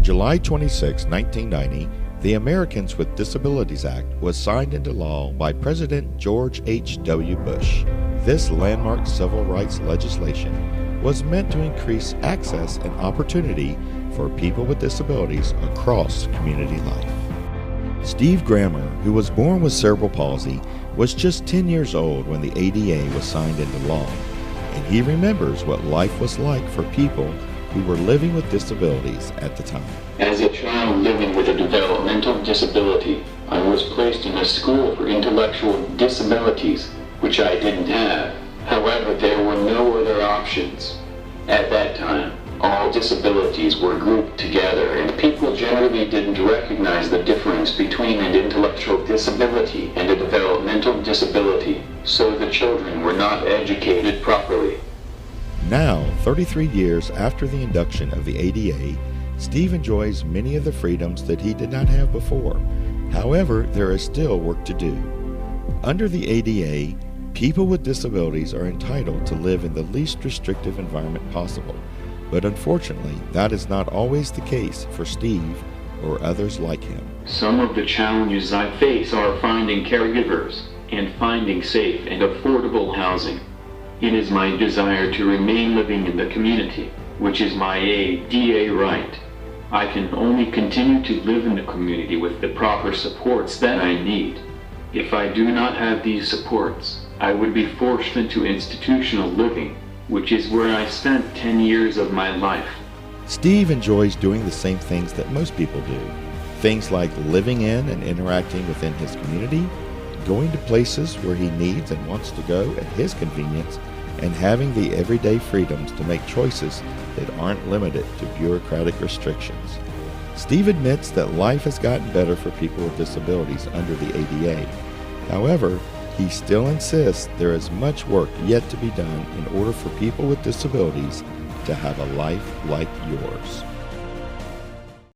July 26, 1990, the Americans with Disabilities Act was signed into law by President George H.W. Bush. This landmark civil rights legislation was meant to increase access and opportunity for people with disabilities across community life. Steve Grammer, who was born with cerebral palsy, was just 10 years old when the ADA was signed into law, and he remembers what life was like for people who were living with disabilities at the time. As a child living with a developmental disability, I was placed in a school for intellectual disabilities, which I didn't have. However, there were no other options. At that time, all disabilities were grouped together, and people generally didn't recognize the difference between an intellectual disability and a developmental disability, so the children were not educated properly. Now, 33 years after the induction of the ADA, Steve enjoys many of the freedoms that he did not have before. However, there is still work to do. Under the ADA, people with disabilities are entitled to live in the least restrictive environment possible. But unfortunately, that is not always the case for Steve or others like him. Some of the challenges I face are finding caregivers and finding safe and affordable housing. It is my desire to remain living in the community, which is my ADA right. I can only continue to live in the community with the proper supports that I need. If I do not have these supports, I would be forced into institutional living, which is where I spent 10 years of my life. Steve enjoys doing the same things that most people do. Things like living in and interacting within his community, going to places where he needs and wants to go at his convenience, and having the everyday freedoms to make choices that aren't limited to bureaucratic restrictions. Steve admits that life has gotten better for people with disabilities under the ADA. However, he still insists there is much work yet to be done in order for people with disabilities to have a life like yours.